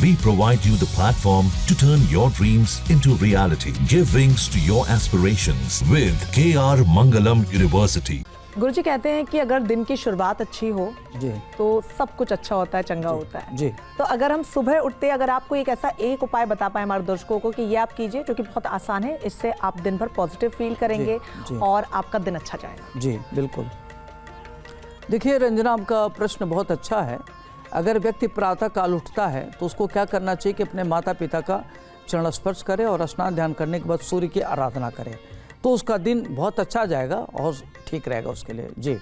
We provide you the platform to turn your dreams into reality. Give wings to your aspirations with KR Mangalam University. गुरुजी कहते हैं कि अगर दिन की शुरुआत अच्छी हो जी तो सब कुछ अच्छा होता है, चंगा होता है। जी। तो अगर हम सुबह उठते, अगर आपको एक उपाय बता पाए हमारे दर्शकों को कि ये आप कीजिए जो कि बहुत आसान है, इससे आप दिन भर पॉजिटिव फील करेंगे जी। और आपका दिन अच्छा जाएगा। जी बिल्कुल। देखिए रंजना, आपका प्रश्न बहुत अच्छा है। अगर व्यक्ति प्रातः काल उठता है तो उसको क्या करना चाहिए कि अपने माता पिता का चरण स्पर्श करे और स्नान ध्यान करने के बाद सूर्य की आराधना करे, तो उसका दिन बहुत अच्छा जाएगा और ठीक रहेगा उसके लिए। जी।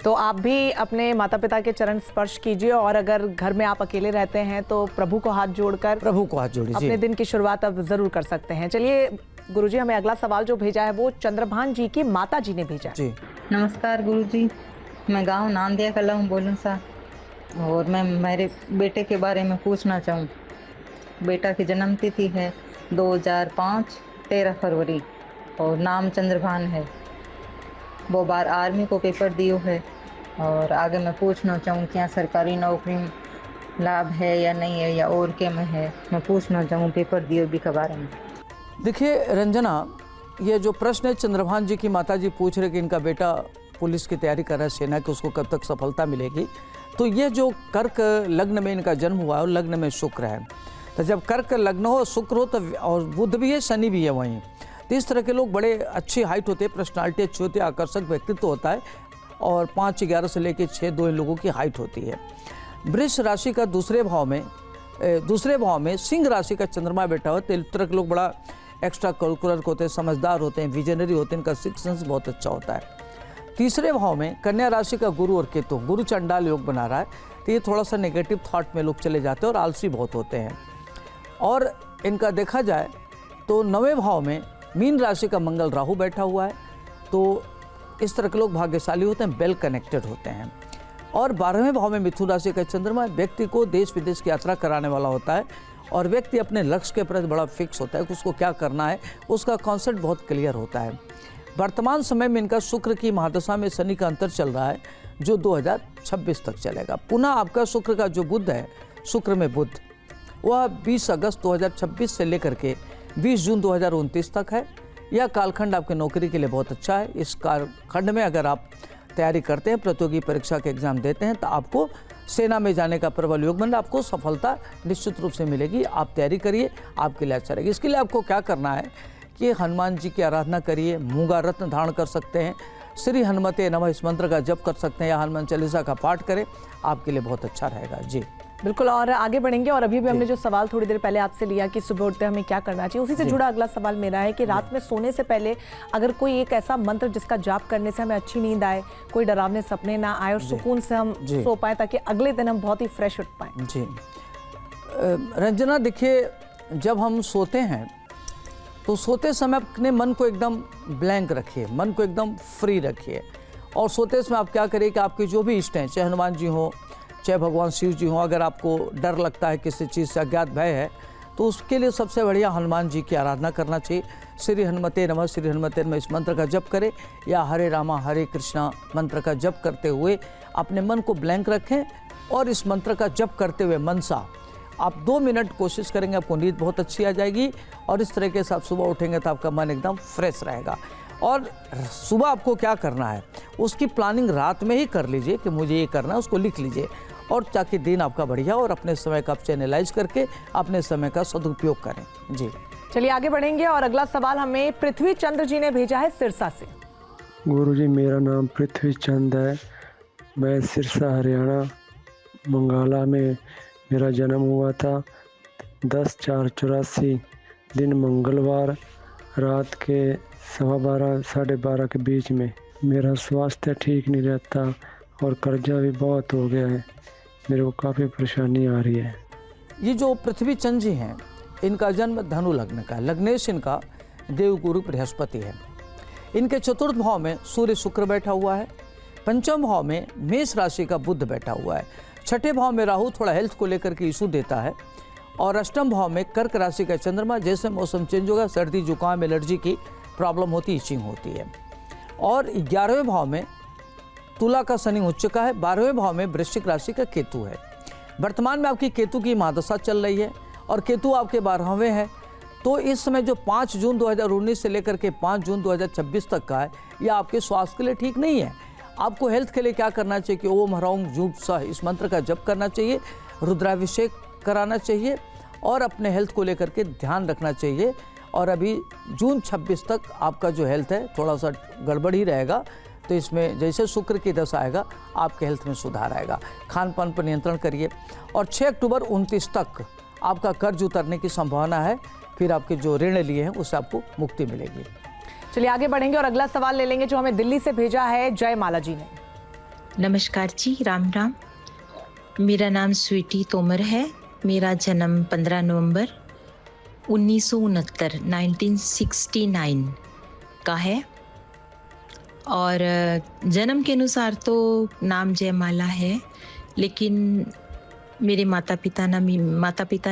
तो आप भी अपने माता पिता के चरण स्पर्श कीजिए और अगर घर में आप अकेले रहते हैं तो प्रभु को हाथ जोड़िए। अपने दिन की शुरुआत अब जरूर कर सकते हैं। चलिए गुरुजी, हमें अगला सवाल जो भेजा है वो चंद्रभान जी की माता जी ने भेजा है। जी। नमस्कार गुरुजी, मैं गांव नांदिया कला हूँ बोलन सा, और मैं मेरे बेटे के बारे में पूछना चाहूँ। बेटा की जन्म तिथि है 2005 13 फरवरी और नाम चंद्रभान है। वो बार आर्मी को पेपर दियो है और आगे मैं पूछना चाहूँ क्या सरकारी नौकरी लाभ है या नहीं है या और क्या में है, मैं पूछना चाहूँ पेपर दियो भी के बारे में। देखिए रंजना, ये जो प्रश्न है चंद्रभान जी की माता जी पूछ रहे कि इनका बेटा पुलिस की तैयारी कर रहा है, सेना की, उसको कब तक सफलता मिलेगी। तो ये जो कर्क लग्न में इनका जन्म हुआ है और लग्न में शुक्र है, तो जब कर्क लग्न हो, शुक्र हो, तो और बुध भी है, शनि भी है वहीं, तो इस तरह के लोग बड़े अच्छी हाइट होते हैं, पर्सनालिटी अच्छी होती है, आकर्षक व्यक्तित्व होता है और 5-11 से लेकर 6-2 इन लोगों की हाइट होती है। वृष राशि का दूसरे भाव में सिंह राशि का चंद्रमा बैठा हुआ, तो इस तरह के लोग बड़ा एक्स्ट्रा करिकुलर होते हैं, समझदार होते हैं, विजनरी होते हैं, इनका सिक्स सेंस बहुत अच्छा होता है। तीसरे भाव में कन्या राशि का गुरु और केतु, गुरु चंडाल योग बना रहा है, तो ये थोड़ा सा नेगेटिव थॉट में लोग चले जाते हैं और आलसी बहुत होते हैं। और इनका देखा जाए तो 9वें भाव में मीन राशि का मंगल राहु बैठा हुआ है, तो इस तरह के लोग भाग्यशाली होते हैं, वेल कनेक्टेड होते हैं। और 12वें भाव में मिथुन राशि का चंद्रमा व्यक्ति को देश विदेश की यात्रा कराने वाला होता है और व्यक्ति अपने लक्ष्य के प्रति बड़ा फिक्स होता है कि उसको क्या करना है, उसका कॉन्सेप्ट बहुत क्लियर होता है। वर्तमान समय में इनका शुक्र की महादशा में शनि का अंतर चल रहा है जो 2026 तक चलेगा। पुनः आपका शुक्र का जो बुध है, शुक्र में बुध, वह 20 अगस्त 2026 से लेकर के 20 जून 2029 तक है। यह कालखंड आपके नौकरी के लिए बहुत अच्छा है। इस कालखंड में अगर आप तैयारी करते हैं, प्रतियोगी परीक्षा के एग्जाम देते हैं, तो आपको सेना में जाने का प्रबल योग बन, आपको सफलता निश्चित रूप से मिलेगी। आप तैयारी करिए, आपके लिए अच्छा रहेगा। इसके लिए आपको क्या करना है कि हनुमान जी की आराधना करिए, मूंगा रत्न धारण कर सकते हैं, श्री हनुमते नमः इस मंत्र का जप कर सकते हैं या हनुमान चालीसा का पाठ करें, आपके लिए बहुत अच्छा रहेगा। जी बिल्कुल। और आगे बढ़ेंगे। और अभी भी हमने जो सवाल थोड़ी देर पहले आपसे लिया कि सुबह उठते हमें क्या करना चाहिए, उसी से जुड़ा अगला सवाल मेरा है कि रात में सोने से पहले अगर कोई एक ऐसा मंत्र जिसका जाप करने से हमें अच्छी नींद आए, कोई डरावने सपने ना आए और सुकून से हम सो पाए, ताकि अगले दिन हम बहुत ही फ्रेश उठ पाए। जी रंजना, देखिए जब हम सोते हैं तो सोते समय अपने मन को एकदम ब्लैंक रखिए, मन को एकदम फ्री रखिए। और सोते समय आप क्या करिए कि आपके जो भी इष्ट हैं, चाहे हनुमान जी हों, चाहे भगवान शिव जी हों, अगर आपको डर लगता है, किसी चीज़ से अज्ञात भय है, तो उसके लिए सबसे बढ़िया हनुमान जी की आराधना करना चाहिए। श्री हनुमते नमः, श्री हनुमते नमः इस मंत्र का जप करें या हरे रामा हरे कृष्णा मंत्र का जप करते हुए अपने मन को ब्लैंक रखें और इस मंत्र का जप करते हुए मनसा आप 2 मिनट कोशिश करेंगे, आपको नींद बहुत अच्छी आ जाएगी। और इस तरीके से आप सुबह उठेंगे तो आपका मन एकदम फ्रेश रहेगा। और सुबह आपको क्या करना है उसकी प्लानिंग रात में ही कर लीजिए कि मुझे ये करना है, उसको लिख लीजिए, और ताकि दिन आपका बढ़िया और अपने समय का आप चैनलाइज करके अपने समय का सदुपयोग करें। जी चलिए आगे बढ़ेंगे। और अगला सवाल हमें पृथ्वी चंद्र जी ने भेजा है सिरसा से। गुरुजी, मेरा नाम पृथ्वी चंद है, मैं सिरसा हरियाणा मंगाला में मेरा जन्म हुआ था। 10/4/84 दिन मंगलवार रात के 12:15 साढ़े 12 के बीच में। मेरा स्वास्थ्य ठीक नहीं रहता और कर्जा भी बहुत हो गया है, मेरे को काफ़ी परेशानी आ रही है। ये जो पृथ्वी चंद जी हैं, इनका जन्म धनु लग्न का, लग्नेश इनका देवगुरु बृहस्पति है। इनके चतुर्थ भाव में सूर्य शुक्र बैठा हुआ है, पंचम भाव में मेष राशि का बुध बैठा हुआ है, छठे भाव में राहु थोड़ा हेल्थ को लेकर के इशू देता है, और अष्टम भाव में कर्क राशि का चंद्रमा, जैसे मौसम चेंज होगा सर्दी जुकाम एलर्जी की प्रॉब्लम होती है, इचिंग होती है। और 11वें भाव में तुला का शनि उच्च का है, 12वें भाव में वृश्चिक राशि का केतु है। वर्तमान में आपकी केतु की महादशा चल रही है और केतु आपके 12वें है। तो इस समय जो 5 जून 2019 से लेकर के 5 जून 2026 तक का है, यह आपके स्वास्थ्य के लिए ठीक नहीं है। आपको हेल्थ के लिए क्या करना चाहिए कि ओम ह्रौं जूं सः इस मंत्र का जप करना चाहिए, रुद्राभिषेक कराना चाहिए और अपने हेल्थ को लेकर के ध्यान रखना चाहिए। और अभी जून 26 तक आपका जो हेल्थ है थोड़ा सा गड़बड़ ही रहेगा, तो इसमें जैसे शुक्र की दशा आएगा आपके हेल्थ में सुधार आएगा। खान पान पर नियंत्रण करिए। और 6 अक्टूबर 29 तक आपका कर्ज उतरने की संभावना है, फिर आपके जो ऋण लिए हैं उससे आपको मुक्ति मिलेगी। चलिए आगे बढ़ेंगे और अगला सवाल ले लेंगे जो हमें दिल्ली से भेजा है जयमाला जी ने। नमस्कार जी, राम राम। मेरा नाम स्वीटी तोमर है। मेरा जन्म 15 नवंबर 1969 का है और जन्म के अनुसार तो नाम जयमाला है, लेकिन मेरे माता पिता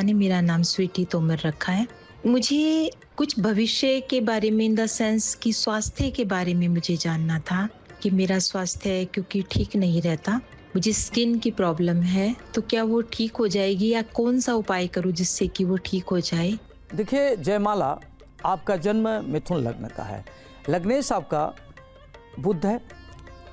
ने मेरा नाम स्वीटी तोमर रखा है। मुझे कुछ भविष्य के बारे में, इन द सेंस कि स्वास्थ्य के बारे में मुझे जानना था कि मेरा स्वास्थ्य क्योंकि ठीक नहीं रहता, मुझे स्किन की प्रॉब्लम है, तो क्या वो ठीक हो जाएगी या कौन सा उपाय करूं जिससे कि वो ठीक हो जाए? देखिए जयमाला, आपका जन्म मिथुन लग्न का है। लग्नेश आपका बुध है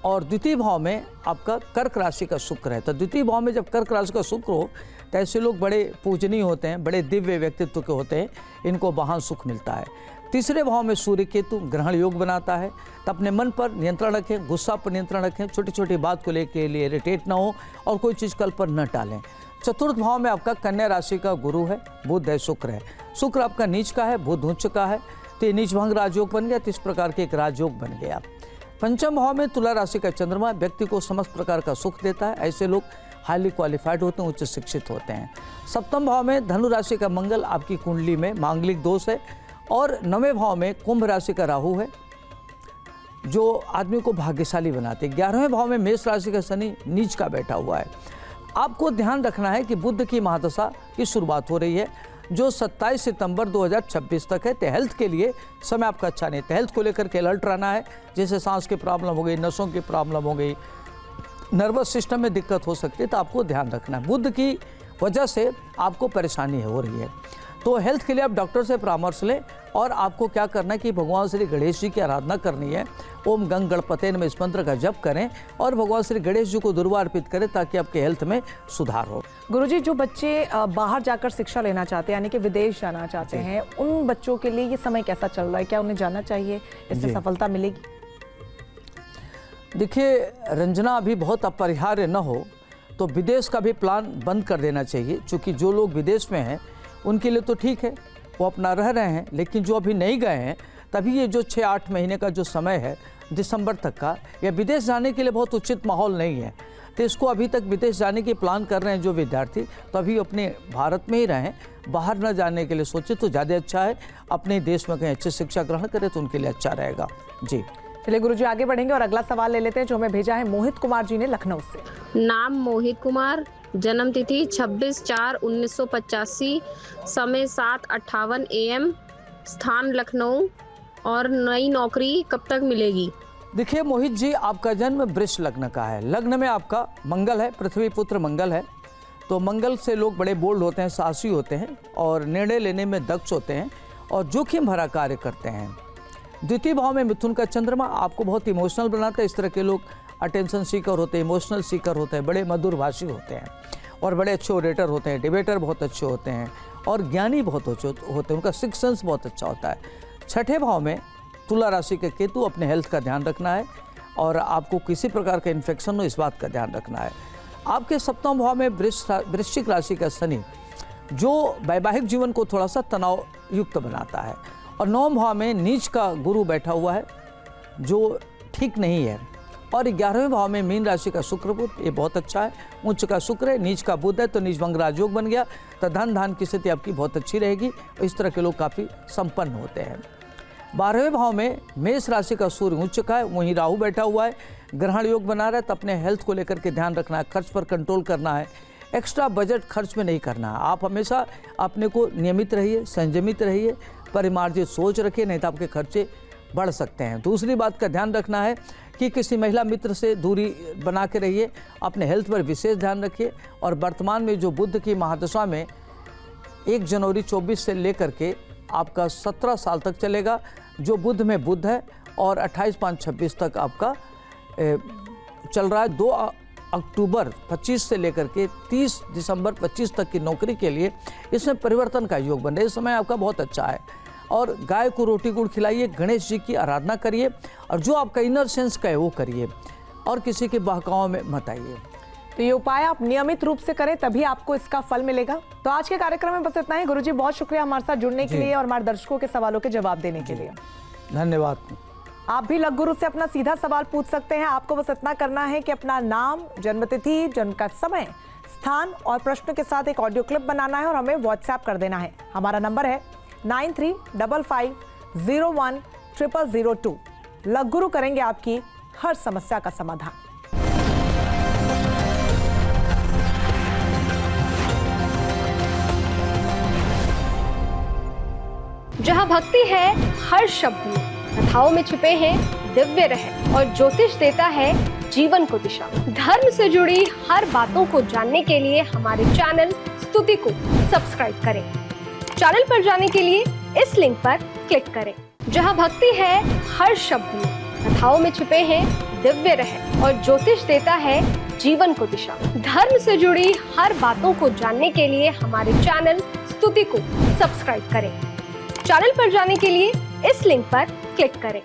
और द्वितीय भाव में आपका कर्क राशि का शुक्र है। तो द्वितीय भाव में जब कर्क राशि का शुक्र हो तो ऐसे लोग बड़े पूजनीय होते हैं, बड़े दिव्य व्यक्तित्व के होते हैं, इनको महान सुख मिलता है। तीसरे भाव में सूर्य केतु ग्रहण योग बनाता है। तो अपने मन पर नियंत्रण रखें, गुस्सा पर नियंत्रण रखें, छोटी छोटी बात को लेकर लिए इरिटेट ना हो और कोई चीज़ कल पर न टालें। चतुर्थ भाव में आपका कन्या राशि का गुरु है, बुध है, शुक्र है। शुक्र आपका नीच का है, बुध उच्च का है, तो ये नीच भंग राजयोग बन गया, तो इस प्रकार के एक राजयोग बन गया। पंचम भाव में तुला राशि का चंद्रमा व्यक्ति को समस्त प्रकार का सुख देता है। ऐसे लोग हाईली क्वालिफाइड होते हैं, उच्च शिक्षित होते हैं। सप्तम भाव में धनु राशि का मंगल आपकी कुंडली में मांगलिक दोष है और 9वें भाव में कुंभ राशि का राहु है जो आदमी को भाग्यशाली बनाते हैं। 11वें भाव में मेष राशि का शनि नीच का बैठा हुआ है। आपको ध्यान रखना है कि बुध की महादशा की शुरुआत हो रही है जो 27 सितंबर 2026 तक है। तो हेल्थ के लिए समय आपका अच्छा नहीं, तो हेल्थ को लेकर के अलर्ट रहना है। जैसे सांस की प्रॉब्लम हो गई, नसों की प्रॉब्लम हो गई, नर्वस सिस्टम में दिक्कत हो सकती है, तो आपको ध्यान रखना है। बुध की वजह से आपको परेशानी हो रही है, तो हेल्थ के लिए आप डॉक्टर से परामर्श लें। और आपको क्या करना है कि भगवान श्री गणेश जी की आराधना करनी है। ओम गंग गणपते नमः इस मंत्र का जप करें और भगवान श्री गणेश जी को दुर्वा अर्पित करें ताकि आपके हेल्थ में सुधार हो। गुरुजी, जो बच्चे बाहर जाकर शिक्षा लेना चाहते हैं यानी कि विदेश जाना चाहते हैं, उन बच्चों के लिए ये समय कैसा चल रहा है? क्या उन्हें जाना चाहिए? इससे सफलता मिलेगी? देखिए रंजना, अभी बहुत अपरिहार्य न हो तो विदेश का भी प्लान बंद कर देना चाहिए। क्योंकि जो लोग विदेश में हैं उनके लिए तो ठीक है, वो अपना रह रहे हैं, लेकिन जो अभी नहीं गए हैं, तभी ये जो 6-8 महीने का जो समय है दिसंबर तक का, या विदेश जाने के लिए बहुत उचित माहौल नहीं है। तो इसको अभी तक विदेश जाने की प्लान कर रहे हैं जो विद्यार्थी, तो अभी अपने भारत में ही रहें, बाहर न जाने के लिए सोचे तो ज़्यादा अच्छा है। अपने देश में कहीं अच्छी शिक्षा ग्रहण करें तो उनके लिए अच्छा रहेगा। जी चलिए गुरुजी, आगे बढ़ेंगे और अगला सवाल ले लेते हैं जो हमें भेजा है मोहित कुमार जी ने लखनऊ से। नाम मोहित कुमार, जन्म तिथि 26/4/1985, समय 7:58 AM, स्थान लखनऊ, और नई नौकरी कब तक मिलेगी? देखिए मोहित जी, आपका जन्म वृष लग्न का है। लग्न में आपका मंगल है, पृथ्वी पुत्र मंगल है। तो मंगल से लोग बड़े बोल्ड होते हैं, साहसी होते हैं और निर्णय लेने में दक्ष होते हैं और जोखिम भरा कार्य करते हैं। द्वितीय भाव में मिथुन का चंद्रमा आपको बहुत इमोशनल बनाता है। इस तरह के लोग अटेंशन सीकर होते हैं, इमोशनल सीकर होते हैं, बड़े मधुरभाषी होते हैं और बड़े अच्छे ओरेटर होते हैं, डिबेटर बहुत अच्छे होते हैं और ज्ञानी बहुत अच्छे होते हैं। उनका सिक्स सेंस बहुत अच्छा होता है। छठे भाव में तुला राशि के केतु, अपने हेल्थ का ध्यान रखना है और आपको किसी प्रकार का इन्फेक्शन हो इस बात का ध्यान रखना है। आपके सप्तम भाव में वृश्चिक राशि का शनि जो वैवाहिक जीवन को थोड़ा सा तनाव युक्त बनाता है। और 9वें भाव में नीच का गुरु बैठा हुआ है जो ठीक नहीं है। और 11वें भाव में मीन राशि का शुक्र बुध, ये बहुत अच्छा है। उच्च का शुक्र है, नीच का बुध है, तो नीच भंग राजयोग बन गया। तो धन धान की स्थिति आपकी बहुत अच्छी रहेगी। इस तरह के लोग काफ़ी संपन्न होते हैं। 12वें भाव में मेष राशि का सूर्य उच्च का है, वहीं राहु बैठा हुआ है, ग्रहण योग बना रहा है। तो अपने हेल्थ को लेकर के ध्यान रखना है, खर्च पर कंट्रोल करना है, एक्स्ट्रा बजट खर्च में नहीं करना है। आप हमेशा अपने को नियमित रहिए, संयमित रहिए, परिमार्जित सोच रखिए, नहीं तो आपके खर्चे बढ़ सकते हैं। दूसरी बात का ध्यान रखना है कि किसी महिला मित्र से दूरी बना के रहिए, अपने हेल्थ पर विशेष ध्यान रखिए। और वर्तमान में जो बुध की महादशा में 1 जनवरी 24 से लेकर के आपका 17 साल तक चलेगा, जो बुध में बुध है, और 28/5/26 तक आपका चल रहा है। 2 अक्टूबर 25 से लेकर के 30 दिसंबर 25 तक की नौकरी के लिए इसमें परिवर्तन का योग बन रहा है। इस समय आपका बहुत अच्छा है। और गाय को रोटी गुड़ खिलाइए, गणेश जी की आराधना करिए, और जो आपका इनर सेंस का है वो करिए, और किसी के बहकाव में मत आइए। तो ये उपाय आप नियमित रूप से करें, तभी आपको इसका फल मिलेगा। तो आज के कार्यक्रम में बस इतना ही। गुरुजी बहुत शुक्रिया हमारे साथ जुड़ने के लिए और हमारे दर्शकों के सवालों के जवाब देने के लिए। धन्यवाद। आप भी लघु गुरु से अपना सीधा सवाल पूछ सकते हैं। आपको बस इतना करना है कि अपना नाम, जन्मतिथि, जन्म का समय, स्थान और प्रश्न के साथ एक ऑडियो क्लिप बनाना है और हमें व्हाट्सएप कर देना है। हमारा नंबर है 9355010002। लघु गुरु करेंगे आपकी हर समस्या का समाधान। जहाँ भक्ति है हर शब्द में, कथाओं में छुपे हैं दिव्य रहस्य, और ज्योतिष देता है जीवन को दिशा। धर्म से जुड़ी हर बातों को जानने के लिए हमारे चैनल स्तुति को सब्सक्राइब करें। चैनल पर जाने के लिए इस लिंक पर क्लिक करें। जहाँ भक्ति है हर शब्द में, कथाओं में छुपे हैं दिव्य रहस्य, और ज्योतिष देता है जीवन को दिशा। धर्म से जुड़ी हर बातों को जानने के लिए हमारे चैनल स्तुति को सब्सक्राइब करें। चैनल पर जाने के लिए इस लिंक पर क्लिक करें।